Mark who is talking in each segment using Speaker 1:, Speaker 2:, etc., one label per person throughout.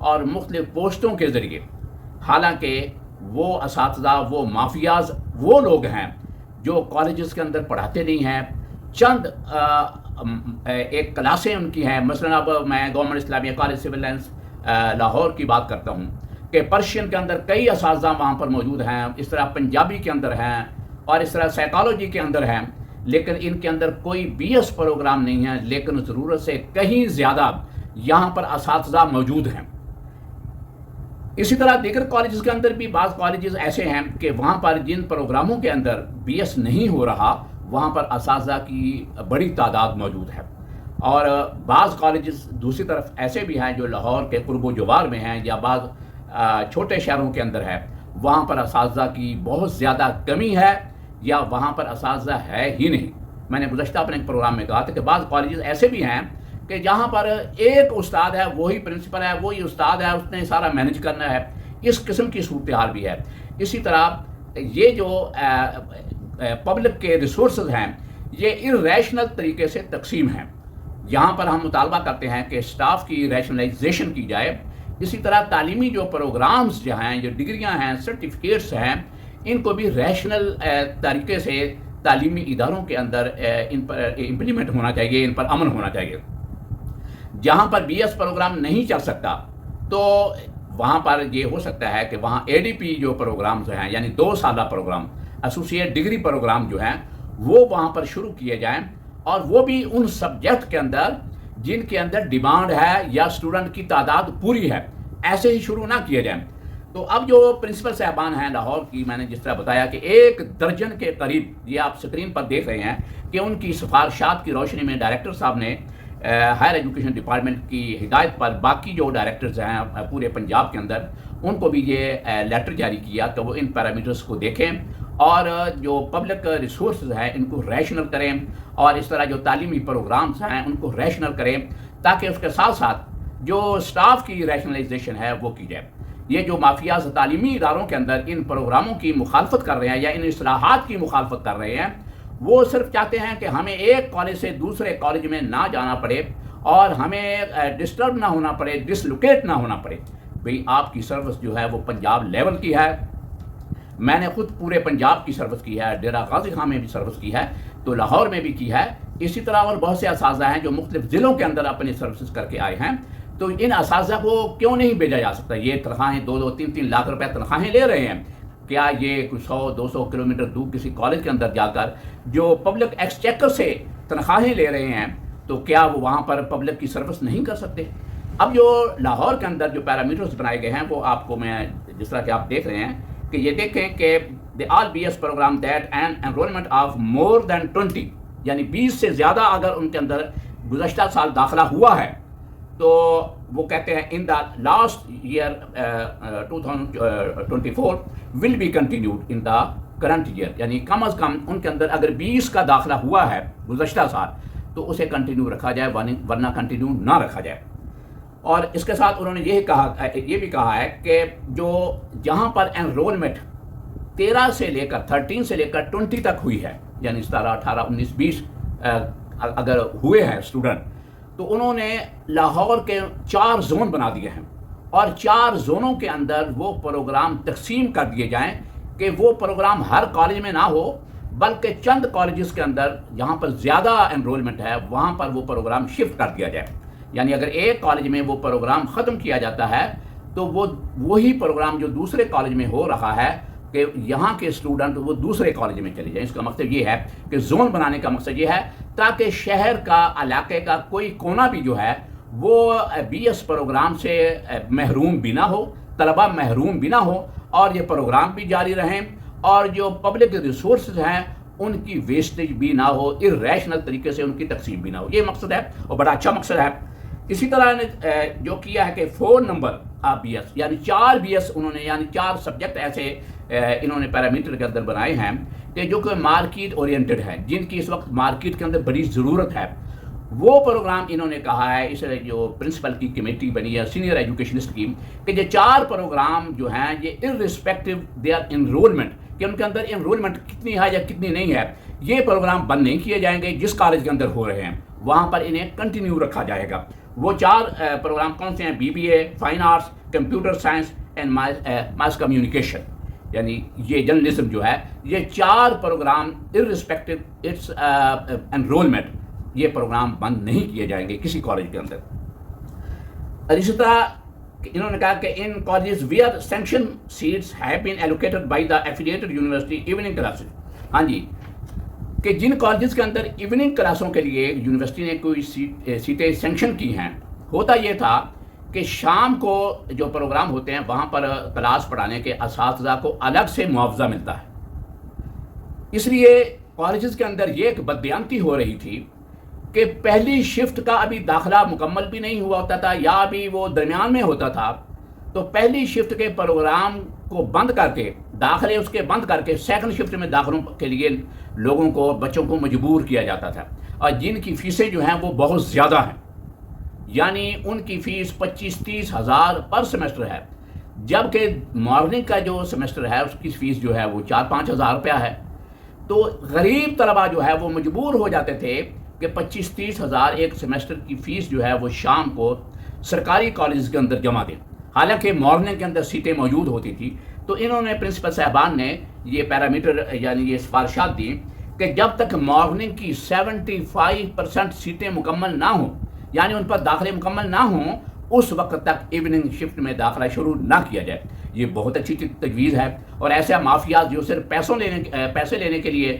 Speaker 1: اور مختلف پوسٹوں کے ذریعے، حالانکہ وہ اساتذہ، وہ مافیاز وہ لوگ ہیں جو کالجز کے اندر پڑھاتے نہیں ہیں. چند ایک کلاسیں ان کی ہیں. مثلا اب میں گورنمنٹ اسلامیہ کالج سول لائنس لاہور کی بات کرتا ہوں کہ پرشین کے اندر کئی اساتذہ وہاں پر موجود ہیں، اس طرح پنجابی کے اندر ہیں اور اس طرح سائیکالوجی کے اندر ہیں، لیکن ان کے اندر کوئی بی ایس پروگرام نہیں ہے. لیکن ضرورت سے کہیں زیادہ یہاں پر اساتذہ موجود ہیں. اسی طرح دیگر کالجز کے اندر بھی بعض کالجز ایسے ہیں کہ وہاں پر جن پروگراموں کے اندر بی ایس نہیں ہو رہا وہاں پر اساتذہ کی بڑی تعداد موجود ہے. اور بعض کالجز دوسری طرف ایسے بھی ہیں جو لاہور کے قرب و جوار میں ہیں یا بعض چھوٹے شہروں کے اندر ہے، وہاں پر اساتذہ کی بہت زیادہ کمی ہے یا وہاں پر اساتذہ ہے ہی نہیں. میں نے گزشتہ اپنے پروگرام میں کہا تھا کہ بعض کالجز ایسے بھی ہیں کہ جہاں پر ایک استاد ہے، وہی پرنسپل ہے، وہی استاد ہے، اس نے سارا مینج کرنا ہے. اس قسم کی صورتحال بھی ہے. اسی طرح یہ جو پبلک کے ریسورسز ہیں یہ ارریشنل طریقے سے تقسیم ہیں. یہاں پر ہم مطالبہ کرتے ہیں کہ اسٹاف کی ریشنلائزیشن کی جائے. اسی طرح تعلیمی جو پروگرامز جو ہیں، جو ڈگریاں ہیں، سرٹیفکیٹس ہیں، ان کو بھی ریشنل طریقے سے تعلیمی اداروں کے اندر ان پر امپلیمنٹ ہونا چاہیے، ان پر عمل ہونا چاہیے. جہاں پر بی ایس پروگرام نہیں چل سکتا تو وہاں پر یہ ہو سکتا ہے کہ وہاں اے ڈی پی جو پروگرامز ہیں، یعنی 2 سالہ پروگرام، ایسوسیٹ ڈگری پروگرام جو ہیں وہ وہاں پر شروع کیے جائیں، اور وہ بھی ان سبجیکٹ کے اندر جن کے اندر ڈیمانڈ ہے یا اسٹوڈنٹ کی تعداد پوری ہے، ایسے ہی شروع نہ کیے جائیں. تو اب جو پرنسپل صاحبان ہیں لاہور کی، میں نے جس طرح بتایا کہ 1 درجن کے قریب، یہ آپ سکرین پر دیکھ رہے ہیں کہ ان کی سفارشات کی روشنی میں ڈائریکٹر صاحب نے ہائر ایجوکیشن ڈپارٹمنٹ کی ہدایت پر باقی جو ڈائریکٹرز ہیں پورے پنجاب کے اندر، ان کو بھی یہ لیٹر جاری کیا کہ وہ ان پیرامیٹرز کو دیکھیں اور جو پبلک ریسورسز ہیں ان کو ریشنل کریں، اور اس طرح جو تعلیمی پروگرامز ہیں ان کو ریشنل کریں، تاکہ اس کے ساتھ ساتھ جو اسٹاف کی ریشنلائزیشن ہے وہ کی جائے. یہ جو مافیاز تعلیمی اداروں کے اندر ان پروگراموں کی مخالفت کر رہے ہیں یا ان اصلاحات کی مخالفت کر رہے ہیں، وہ صرف چاہتے ہیں کہ ہمیں ایک کالج سے دوسرے کالج میں نہ جانا پڑے اور ہمیں ڈسٹرب نہ ہونا پڑے، ڈسلوکیٹ نہ ہونا پڑے. بھئی آپ کی سروس جو ہے وہ پنجاب لیول کی ہے. میں نے خود پورے پنجاب کی سروس کی ہے، ڈیرہ غازی خان میں بھی سروس کی ہے، تو لاہور میں بھی کی ہے. اسی طرح اور بہت سے اساتذہ ہیں جو مختلف ضلعوں کے اندر اپنی سروسز کر کے آئے ہیں. تو ان اساتذہ کو کیوں نہیں بھیجا جا سکتا؟ یہ تنخواہیں 2-2, 3-3 لاکھ روپے تنخواہیں لے رہے ہیں. کیا یہ کچھ 100-200 کلومیٹر دور کسی کالج کے اندر جا کر جو پبلک ایکسچیکر سے تنخواہیں لے رہے ہیں تو کیا وہ وہاں پر پبلک کی سروس نہیں کر سکتے؟ اب جو لاہور کے اندر جو پیرامیٹرز بنائے گئے ہیں وہ آپ کو میں جس طرح کہ آپ دیکھ رہے ہیں کہ یہ دیکھیں کہ the all BS program that an enrollment of more than 20 یعنی 20 سے زیادہ اگر ان کے اندر گزشتہ سال داخلہ ہوا ہے تو وہ کہتے ہیں in the last year 2024 will be continued in the current year. یعنی کم از کم ان کے اندر اگر 20 کا داخلہ ہوا ہے گزشتہ سال تو اسے کنٹینیو رکھا جائے، ورنہ کنٹینیو نہ رکھا جائے. اور اس کے ساتھ انہوں نے یہ بھی کہا ہے کہ جو جہاں پر انرولمنٹ 13 سے لے کر 13 سے لے کر 20 تک ہوئی ہے، یعنی 17, 18, 19, 20 اگر ہوئے ہیں اسٹوڈنٹ، تو انہوں نے لاہور کے 4 زون بنا دیے ہیں اور 4 زونوں کے اندر وہ پروگرام تقسیم کر دیے جائیں کہ وہ پروگرام ہر کالج میں نہ ہو بلکہ چند کالجز کے اندر جہاں پر زیادہ انرولمنٹ ہے وہاں پر وہ پروگرام شفٹ کر دیا جائے. یعنی اگر ایک کالج میں وہ پروگرام ختم کیا جاتا ہے تو وہی پروگرام جو دوسرے کالج میں ہو رہا ہے کہ یہاں کے اسٹوڈنٹ وہ دوسرے کالج میں چلے جائیں. اس کا مقصد یہ ہے کہ زون بنانے کا مقصد یہ ہے تاکہ شہر کا، علاقے کا کوئی کونا بھی جو ہے وہ بی ایس پروگرام سے محروم بھی نہ ہو، طلبہ محروم بھی نہ ہو، اور یہ پروگرام بھی جاری رہیں اور جو پبلک ریسورسز ہیں ان کی ویسٹیج بھی نہ ہو، ارریشنل طریقے سے ان کی تقسیم بھی نہ ہو. یہ مقصد ہے اور بڑا اچھا مقصد ہے. اسی طرح نے جو کیا ہے کہ 4 نمبر آف بی ایس یعنی 4 بی ایس انہوں نے، یعنی 4 سبجیکٹ ایسے انہوں نے پیرامیٹر کے اندر بنائے ہیں کہ جو کہ مارکیٹ اورینٹڈ ہیں، جن کی اس وقت مارکیٹ کے اندر بڑی ضرورت ہے. وہ پروگرام انہوں نے کہا ہے، اس جو پرنسپل کی کمیٹی بنی ہے سینئر ایجوکیشنسٹ کی، کہ یہ 4 پروگرام جو ہیں یہ ارسپیکٹو دیئر انرولمنٹ، کہ ان کے اندر انرولمنٹ کتنی ہے یا کتنی نہیں ہے، یہ پروگرام بند نہیں کیے جائیں گے. جس کالج کے اندر ہو رہے ہیں وہاں پر انہیں کنٹینیو رکھا جائے گا. وہ 4 پروگرام کون سے ہیں؟ BBA، fine arts, computer science and mass communication, یعنی یہ جرنلزم جو ہے، یہ 4 پروگرام ارسپیکٹو اٹس انرولمنٹ یہ پروگرام بند نہیں کیے جائیں گے کسی کالج کے اندر۔ اسی طرح انہوں نے کہا کہ ان colleges were sanction seats have been allocated by the affiliated university evening classes, ہاں جی، کہ جن کالجز کے اندر ایوننگ کلاسوں کے لیے یونیورسٹی نے کوئی سیٹیں سینکشن کی ہیں، ہوتا یہ تھا کہ شام کو جو پروگرام ہوتے ہیں وہاں پر کلاس پڑھانے کے اساتذہ کو الگ سے معاوضہ ملتا ہے۔ اس لیے کالجز کے اندر یہ ایک بددیانتی ہو رہی تھی کہ پہلی شفٹ کا ابھی داخلہ مکمل بھی نہیں ہوا ہوتا تھا یا ابھی وہ درمیان میں ہوتا تھا، تو پہلی شفٹ کے پروگرام کو بند کر کے، داخلے اس کے بند کر کے سیکنڈ شفٹ میں داخلوں کے لیے لوگوں کو، بچوں کو مجبور کیا جاتا تھا، اور جن کی فیسیں جو ہیں وہ بہت زیادہ ہیں، یعنی ان کی فیس 25-30 ہزار پر سیمسٹر ہے، جبکہ مارننگ کا جو سیمسٹر ہے اس کی فیس جو ہے وہ 4-5 ہزار روپیہ ہے۔ تو غریب طلبہ جو ہے وہ مجبور ہو جاتے تھے کہ 25-30 ہزار ایک سیمسٹر کی فیس جو ہے وہ شام کو سرکاری کالجز کے اندر جمع دیں، حالانکہ مارننگ کے اندر سیٹیں موجود ہوتی تھی۔ تو انہوں نے پرنسپل صاحبان نے یہ پیرامیٹر یعنی یہ سفارشات دی کہ جب تک مارننگ کی 75% سیٹیں مکمل نہ ہوں، یعنی ان پر داخلے مکمل نہ ہوں، اس وقت تک ایوننگ شفٹ میں داخلہ شروع نہ کیا جائے۔ یہ بہت اچھی تجویز ہے، اور ایسا مافیاز جو صرف پیسے لینے کے لیے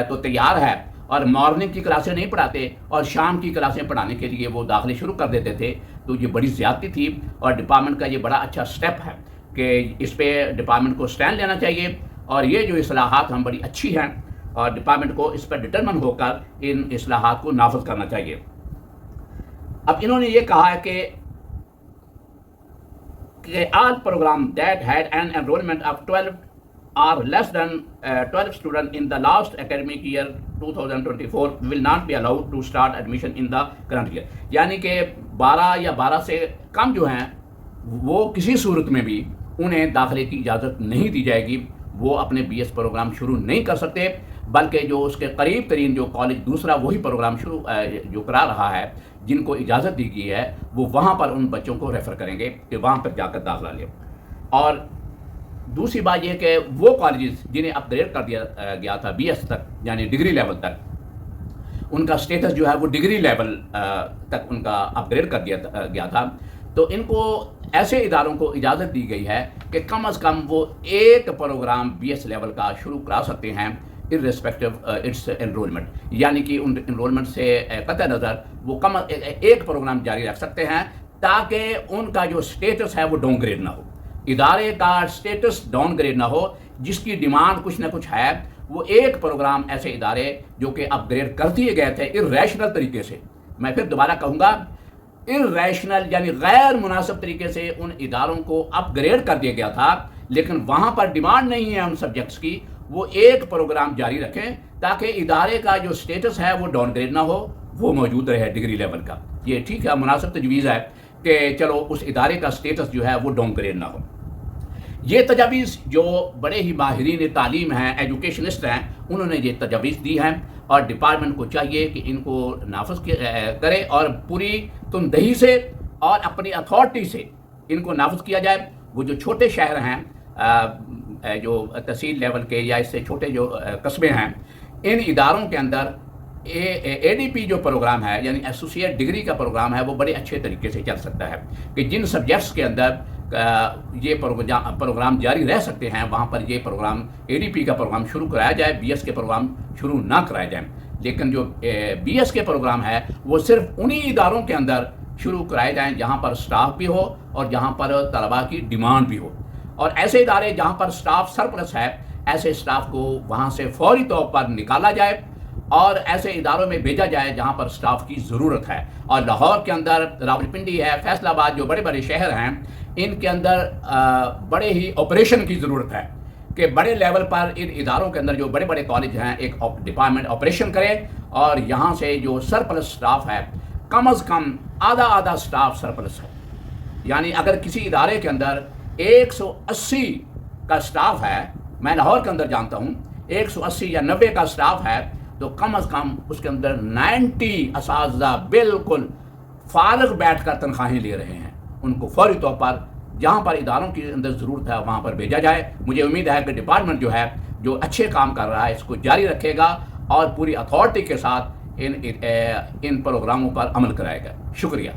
Speaker 1: تو تیار ہے اور مارننگ کی کلاسیں نہیں پڑھاتے اور شام کی کلاسیں پڑھانے کے لیے وہ داخلے شروع کر دیتے تھے، تو یہ بڑی زیادتی تھی، اور ڈپارٹمنٹ کا یہ بڑا اچھا سٹیپ ہے کہ اس پہ ڈپارٹمنٹ کو سٹینڈ لینا چاہیے، اور یہ جو اصلاحات ہم بڑی اچھی ہیں، اور ڈپارٹمنٹ کو اس پر ڈٹرمن ہو کر ان اصلاحات کو نافذ کرنا چاہیے۔ اب انہوں نے یہ کہا ہے کہ all program that had an enrollment of 12 or less than 12 students in the last academic year 2024 will not be allowed to start admission in the current year، یعنی کہ 12 یا 12 سے کم جو ہیں وہ کسی صورت میں بھی انہیں داخلے کی اجازت نہیں دی جائے گی، وہ اپنے BS پروگرام شروع نہیں کر سکتے، بلکہ جو اس کے قریب ترین جو کالج دوسرا وہی پروگرام شروع جو کرا رہا ہے، جن کو اجازت دی گئی ہے، وہ وہاں پر ان بچوں کو ریفر کریں گے کہ وہاں پر جا کر داخلہ لیں۔ اور دوسری بات یہ کہ وہ کالجز جنہیں اپ گریڈ کر دیا گیا تھا BS تک، یعنی ڈگری لیول تک، ان کا سٹیٹس جو ہے وہ ڈگری لیول تک ان کا اپ گریڈ کر دیا گیا تھا، تو ان کو ایسے اداروں کو اجازت دی گئی ہے کہ کم از کم وہ ایک پروگرام BS لیول کا شروع کرا سکتے ہیں irrespective اٹس انرولمنٹ، یعنی کہ ان انرولمنٹ سے قطع نظر وہ کم ایک پروگرام جاری رکھ سکتے ہیں، تاکہ ان کا جو سٹیٹس ہے وہ ڈاؤن گریڈ نہ ہو، ادارے کا سٹیٹس ڈاؤن گریڈ نہ ہو، جس کی ڈیمانڈ کچھ نہ کچھ ہے، وہ ایک پروگرام ایسے ادارے جو کہ اپ گریڈ کر دیے گئے تھے irrational طریقے سے، میں پھر دوبارہ کہوں گا irrational یعنی غیر مناسب طریقے سے ان اداروں کو اپ گریڈ کر دیا گیا تھا، لیکن وہاں پر ڈیمانڈ نہیں ہے ان سبجیکٹس کی، وہ ایک پروگرام جاری رکھیں تاکہ ادارے کا جو سٹیٹس ہے وہ ڈاؤن گریڈ نہ ہو، وہ موجود رہے ڈگری لیول کا۔ یہ ٹھیک ہے، مناسب تجویز ہے کہ چلو اس ادارے کا سٹیٹس جو ہے وہ ڈاؤن گریڈ نہ ہو۔ یہ تجاویز جو بڑے ہی ماہرین تعلیم ہیں، ایجوکیشنسٹ ہیں، انہوں نے یہ تجاویز دی ہیں، اور ڈپارٹمنٹ کو چاہیے کہ ان کو نافذ کرے اور پوری تندہی سے اور اپنی اتھارٹی سے ان کو نافذ کیا جائے۔ وہ جو چھوٹے شہر ہیں، جو تحصیل لیول کے یا اس سے چھوٹے جو قصبے ہیں، ان اداروں کے اندر ADP جو پروگرام ہے، یعنی ایسوسیٹ ڈگری کا پروگرام ہے، وہ بڑے اچھے طریقے سے چل سکتا ہے کہ جن سبجیکٹس کے اندر یہ پروگرام جاری رہ سکتے ہیں، وہاں پر یہ پروگرام ADP کا پروگرام شروع کرایا جائے، BS کے پروگرام شروع نہ کرائے جائیں۔ لیکن جو BS کے پروگرام ہے وہ صرف انہی اداروں کے اندر شروع کرائے جائیں جہاں پر سٹاف بھی ہو اور جہاں پر طلباء کی ڈیمانڈ بھی ہو، اور ایسے ادارے جہاں پر سٹاف سرپلس ہے، ایسے سٹاف کو وہاں سے فوری طور پر نکالا جائے اور ایسے اداروں میں بھیجا جائے جہاں پر سٹاف کی ضرورت ہے۔ اور لاہور کے اندر راولپنڈی ہے، فیصل آباد، جو بڑے بڑے شہر ہیں، ان کے اندر بڑے ہی آپریشن کی ضرورت ہے کہ بڑے لیول پر ان اداروں کے اندر جو بڑے بڑے کالج ہیں ایک ڈپارٹمنٹ آپریشن کرے، اور یہاں سے جو سرپلس سٹاف ہے کم از کم آدھا سٹاف سرپلس ہے، یعنی اگر کسی ادارے کے اندر 180 کا سٹاف ہے، میں لاہور کے اندر جانتا ہوں 180 یا 90 کا سٹاف ہے، تو کم از کم اس کے اندر 90 اساتذہ بالکل فارغ بیٹھ کر تنخواہیں لے رہے ہیں ان کو فوری طور پر جہاں پر اداروں کی اندر ضرورت ہے وہاں پر بھیجا جائے. مجھے امید ہے کہ ڈپارٹمنٹ جو ہے جو اچھے کام کر رہا ہے اس کو جاری رکھے گا اور پوری اتھارٹی کے ساتھ ان پروگراموں پر عمل کرائے گا. شکریہ.